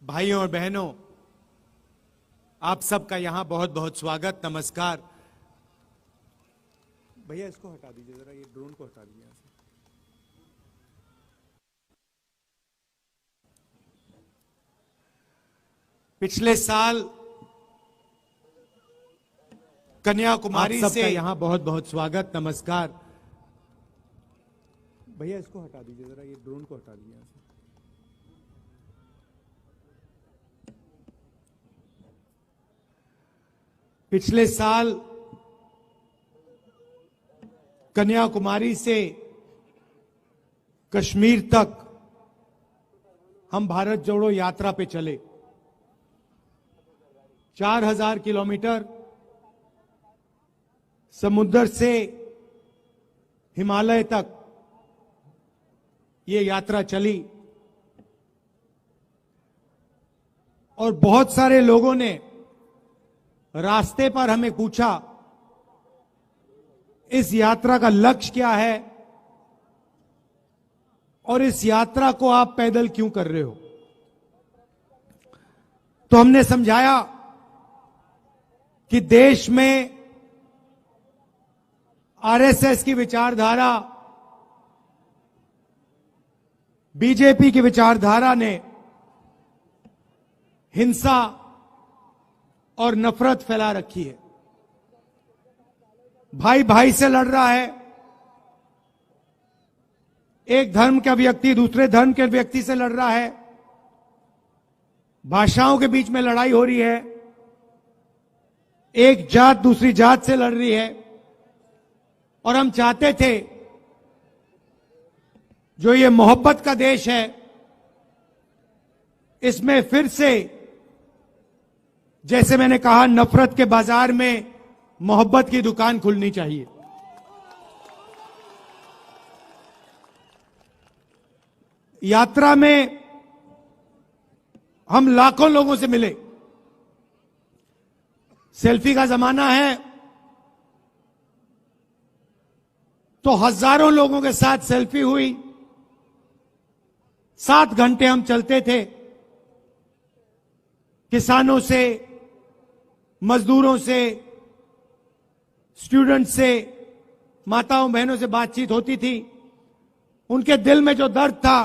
भाइयों और बहनों, आप सबका यहां बहुत बहुत स्वागत, नमस्कार। भैया इसको हटा दीजिए जरा, ये ड्रोन को हटा दीजिए यहां से। पिछले साल कन्याकुमारी से यहां बहुत बहुत स्वागत, नमस्कार। भैया इसको हटा दीजिए जरा, ये ड्रोन को हटा दीजिए यहां से। पिछले साल कन्याकुमारी से कश्मीर तक हम भारत जोड़ो यात्रा पे चले। 4000 किलोमीटर समुद्र से हिमालय तक ये यात्रा चली और बहुत सारे लोगों ने रास्ते पर हमें पूछा, इस यात्रा का लक्ष्य क्या है और इस यात्रा को आप पैदल क्यों कर रहे हो। तो हमने समझाया कि देश में आरएसएस की विचारधारा, बीजेपी की विचारधारा ने हिंसा और नफरत फैला रखी है। भाई भाई से लड़ रहा है, एक धर्म का व्यक्ति दूसरे धर्म के व्यक्ति से लड़ रहा है, भाषाओं के बीच में लड़ाई हो रही है, एक जात दूसरी जात से लड़ रही है। और हम चाहते थे जो ये मोहब्बत का देश है, इसमें फिर से, जैसे मैंने कहा, नफरत के बाजार में मोहब्बत की दुकान खुलनी चाहिए। यात्रा में हम लाखों लोगों से मिले। सेल्फी का जमाना है तो हजारों लोगों के साथ सेल्फी हुई। 7 घंटे हम चलते थे, किसानों से, मजदूरों से, स्टूडेंट से, माताओं बहनों से बातचीत होती थी। उनके दिल में जो दर्द था,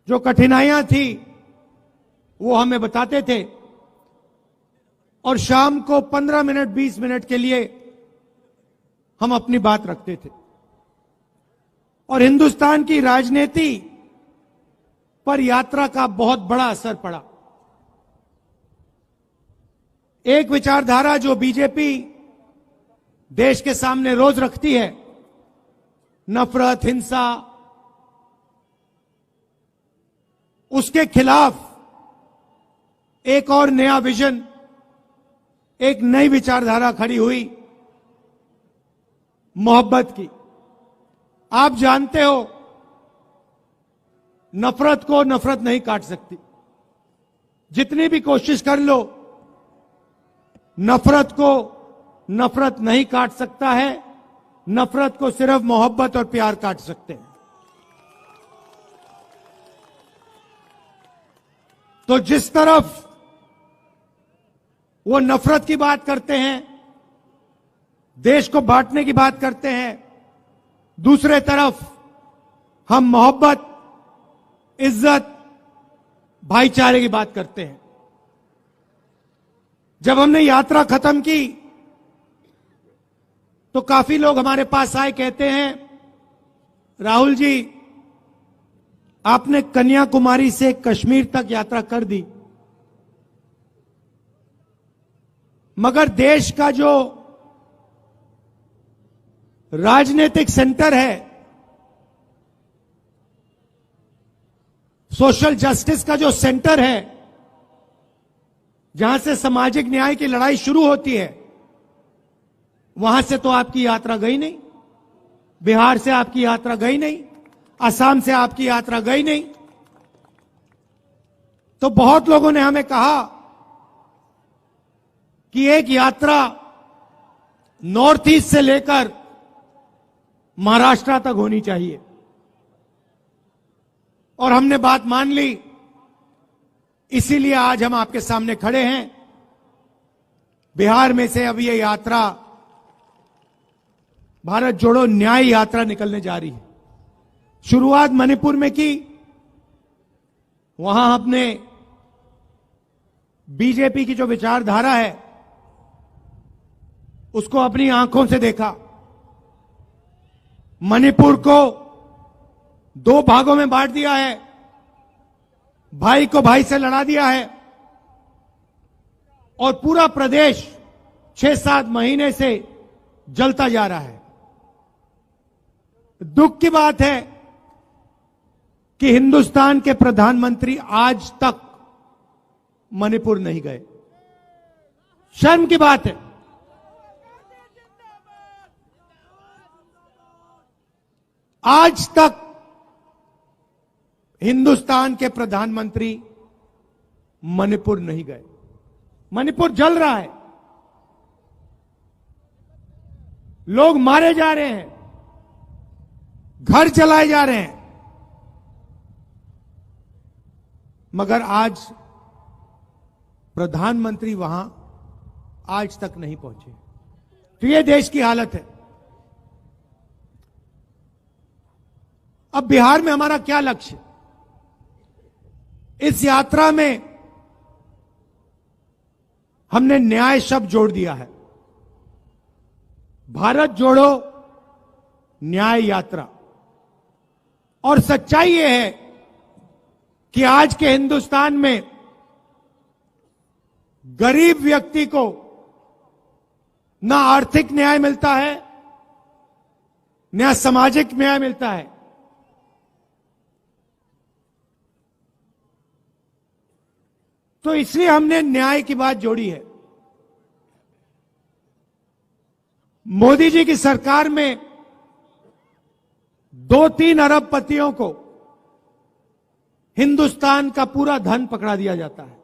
जो कठिनाइयां थी, वो हमें बताते थे। और शाम को 15 मिनट 20 मिनट के लिए हम अपनी बात रखते थे। और हिंदुस्तान की राजनीति पर यात्रा का बहुत बड़ा असर पड़ा। एक विचारधारा जो बीजेपी देश के सामने रोज रखती है, नफरत, हिंसा, उसके खिलाफ एक और नया विजन, एक नई विचारधारा खड़ी हुई, मोहब्बत की। आप जानते हो, नफरत को नफरत नहीं काट सकती। जितनी भी कोशिश कर लो, नफरत को नफरत नहीं काट सकता है। नफरत को सिर्फ मोहब्बत और प्यार काट सकते हैं। तो जिस तरफ वो नफरत की बात करते हैं, देश को बांटने की बात करते हैं, दूसरे तरफ हम मोहब्बत, इज्जत, भाईचारे की बात करते हैं। जब हमने यात्रा खत्म की तो काफी लोग हमारे पास आए, कहते हैं, राहुल जी, आपने कन्याकुमारी से कश्मीर तक यात्रा कर दी, मगर देश का जो राजनीतिक सेंटर है, सोशल जस्टिस का जो सेंटर है, जहां से सामाजिक न्याय की लड़ाई शुरू होती है, वहां से तो आपकी यात्रा गई नहीं। बिहार से आपकी यात्रा गई नहीं, असम से आपकी यात्रा गई नहीं। तो बहुत लोगों ने हमें कहा कि एक यात्रा नॉर्थ ईस्ट से लेकर महाराष्ट्र तक होनी चाहिए। और हमने बात मान ली इसीलिए आज हम आपके सामने खड़े हैं। बिहार में से अब ये यात्रा भारत जोड़ो न्याय यात्रा निकलने जा रही है। शुरुआत मणिपुर में की, वहां हमने बीजेपी की जो विचारधारा है उसको अपनी आंखों से देखा। मणिपुर को 2 भागों में बांट दिया है, भाई को भाई से लड़ा दिया है और पूरा प्रदेश 6-7 महीने से जलता जा रहा है। दुख की बात है कि हिंदुस्तान के प्रधानमंत्री आज तक मणिपुर नहीं गए। शर्म की बात है। आज तक हिंदुस्तान के प्रधानमंत्री मणिपुर नहीं गए। मणिपुर जल रहा है, लोग मारे जा रहे हैं, घर जलाए जा रहे हैं, मगर आज प्रधानमंत्री वहां आज तक नहीं पहुंचे। तो ये देश की हालत है। अब बिहार में हमारा क्या लक्ष्य? इस यात्रा में हमने न्याय शब्द जोड़ दिया है। भारत जोड़ो न्याय यात्रा। और सच्चाई यह है कि आज के हिंदुस्तान में गरीब व्यक्ति को ना आर्थिक न्याय मिलता है, ना सामाजिक न्याय मिलता है। तो इसलिए हमने न्याय की बात जोड़ी है। मोदी जी की सरकार में 2-3 अरबपतियों को हिंदुस्तान का पूरा धन पकड़ा दिया जाता है,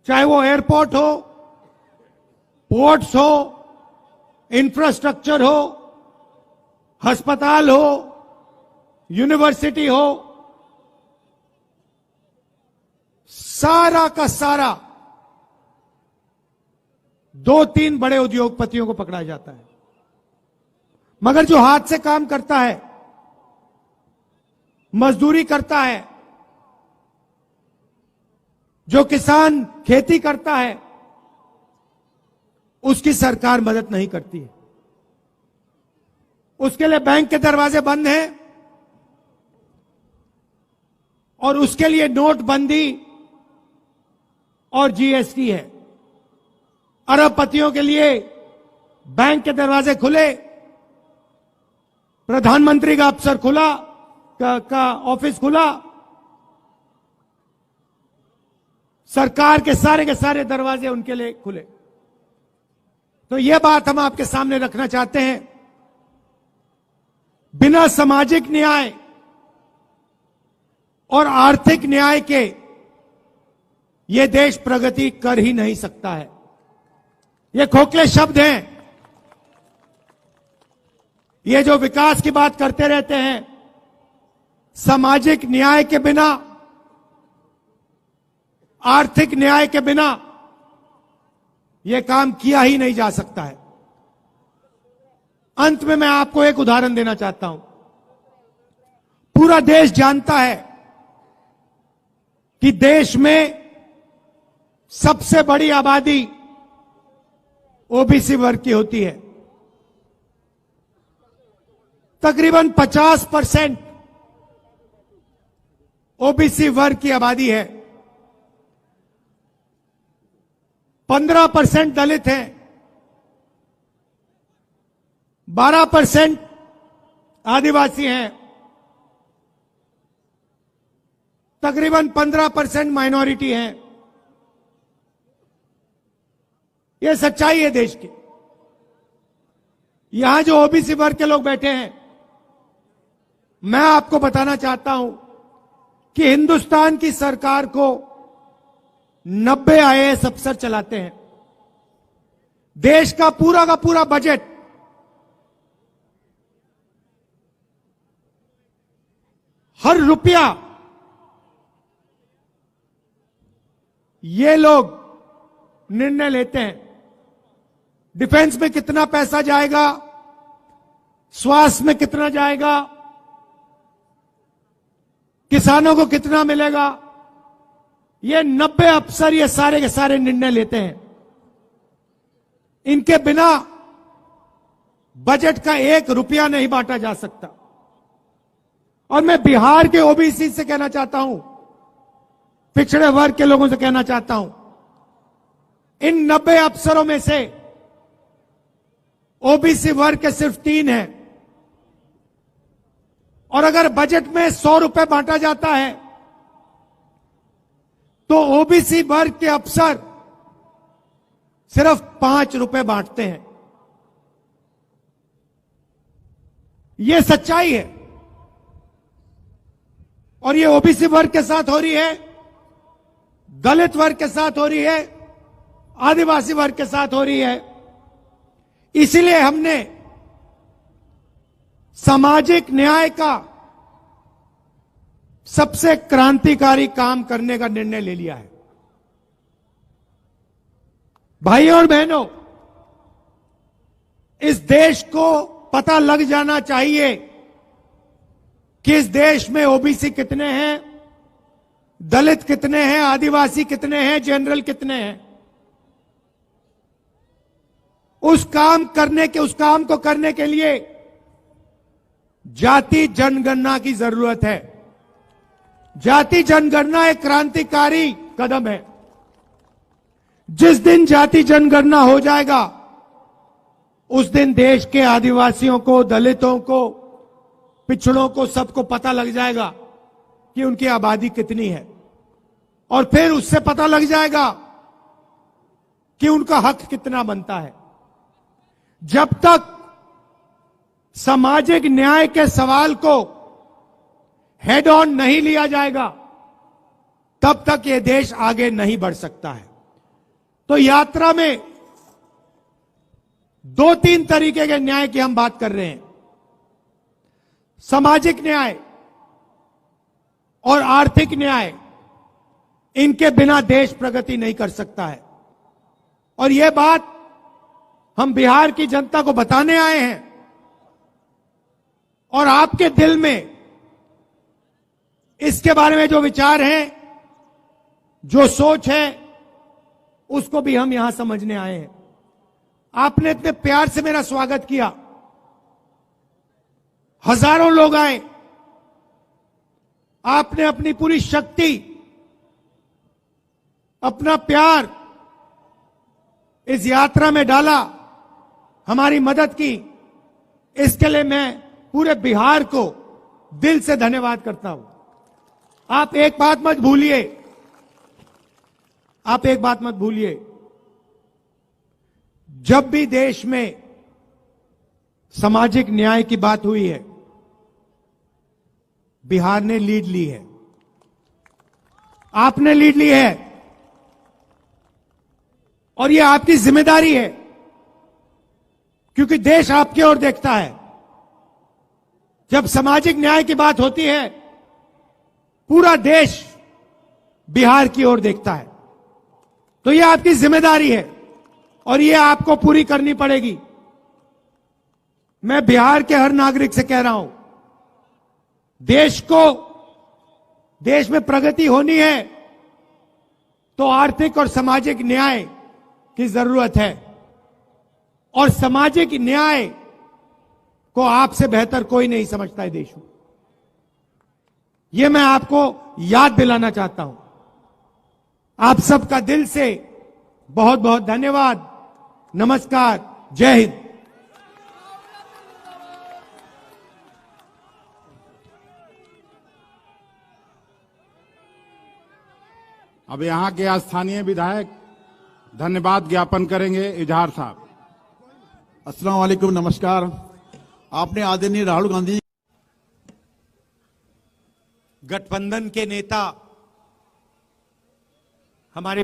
चाहे वो एयरपोर्ट हो, पोर्ट्स हो, इंफ्रास्ट्रक्चर हो, अस्पताल हो, यूनिवर्सिटी हो, सारा का सारा 2-3 बड़े उद्योगपतियों को पकड़ा जाता है। मगर जो हाथ से काम करता है, मजदूरी करता है, जो किसान खेती करता है, उसकी सरकार मदद नहीं करती है। उसके लिए बैंक के दरवाजे बंद हैं और उसके लिए नोटबंदी और जीएसटी है। अरबपतियों के लिए बैंक के दरवाजे खुले, प्रधानमंत्री का अफसर खुला का ऑफिस खुला, सरकार के सारे दरवाजे उनके लिए खुले। तो यह बात हम आपके सामने रखना चाहते हैं। बिना सामाजिक न्याय और आर्थिक न्याय के यह देश प्रगति कर ही नहीं सकता है। ये खोखले शब्द हैं। ये जो विकास की बात करते रहते हैं, सामाजिक न्याय के बिना, आर्थिक न्याय के बिना यह काम किया ही नहीं जा सकता है। अंत में मैं आपको एक उदाहरण देना चाहता हूं। पूरा देश जानता है कि देश में सबसे बड़ी आबादी ओबीसी वर्ग की होती है। तकरीबन 50% ओबीसी वर्ग की आबादी है। 15% दलित हैं, 12% आदिवासी हैं, तकरीबन 15% माइनॉरिटी हैं। यह सच्चाई है देश की। यहां जो ओबीसी वर्ग के लोग बैठे हैं, मैं आपको बताना चाहता हूं कि हिंदुस्तान की सरकार को 90 आईएएस अफसर चलाते हैं। देश का पूरा बजट हर रुपया ये लोग निर्णय लेते हैं डिफेंस में कितना पैसा जाएगा, स्वास्थ्य में कितना जाएगा, किसानों को कितना मिलेगा। ये 90 अफसर ये सारे के सारे निर्णय लेते हैं। इनके बिना बजट का 1 रुपया नहीं बांटा जा सकता। और मैं बिहार के ओबीसी से कहना चाहता हूं, पिछड़े वर्ग के लोगों से कहना चाहता हूं, इन 90 अफसरों में से ओबीसी वर्ग के सिर्फ 3 हैं। और अगर बजट में 100 रुपए बांटा जाता है तो ओबीसी वर्ग के अफसर सिर्फ 5 रुपए बांटते हैं। यह सच्चाई है। और ये ओबीसी वर्ग के साथ हो रही है, दलित वर्ग के साथ हो रही है, आदिवासी वर्ग के साथ हो रही है। इसलिए हमने सामाजिक न्याय का सबसे क्रांतिकारी काम करने का निर्णय ले लिया है। भाइयों और बहनों, इस देश को पता लग जाना चाहिए कि इस देश में ओबीसी कितने हैं, दलित कितने हैं, आदिवासी कितने हैं, जनरल कितने हैं। उस काम को करने के लिए जाति जनगणना की जरूरत है। जाति जनगणना एक क्रांतिकारी कदम है। जिस दिन जाति जनगणना हो जाएगा उस दिन देश के आदिवासियों को, दलितों को, पिछड़ों को, सबको पता लग जाएगा कि उनकी आबादी कितनी है। और फिर उससे पता लग जाएगा कि उनका हक कितना बनता है। जब तक सामाजिक न्याय के सवाल को हेड ऑन नहीं लिया जाएगा तब तक यह देश आगे नहीं बढ़ सकता है। तो यात्रा में 2-3 तरीके के न्याय की हम बात कर रहे हैं। सामाजिक न्याय और आर्थिक न्याय, इनके बिना देश प्रगति नहीं कर सकता है। और यह बात हम बिहार की जनता को बताने आए हैं। और आपके दिल में इसके बारे में जो विचार हैं, जो सोच है, उसको भी हम यहां समझने आए हैं। आपने इतने प्यार से मेरा स्वागत किया, हजारों लोग आए, आपने अपनी पूरी शक्ति, अपना प्यार इस यात्रा में डाला, हमारी मदद की। इसके लिए मैं पूरे बिहार को दिल से धन्यवाद करता हूं। आप एक बात मत भूलिए, जब भी देश में सामाजिक न्याय की बात हुई है, बिहार ने लीड ली है, आपने लीड ली है। और यह आपकी जिम्मेदारी है, क्योंकि देश आपकी ओर देखता है। जब सामाजिक न्याय की बात होती है, पूरा देश बिहार की ओर देखता है। तो यह आपकी जिम्मेदारी है और यह आपको पूरी करनी पड़ेगी। मैं बिहार के हर नागरिक से कह रहा हूं, देश में प्रगति होनी है तो आर्थिक और सामाजिक न्याय की जरूरत है। और सामाजिक न्याय को आपसे बेहतर कोई नहीं समझता है देश में। यह मैं आपको याद दिलाना चाहता हूं। आप सबका दिल से बहुत बहुत धन्यवाद। नमस्कार, जय हिंद। अब यहां के स्थानीय विधायक धन्यवाद ज्ञापन करेंगे। इजहार साहब। अस्सलाम वालेकुम, नमस्कार। आपने आदरणीय राहुल गांधी गठबंधन के नेता हमारे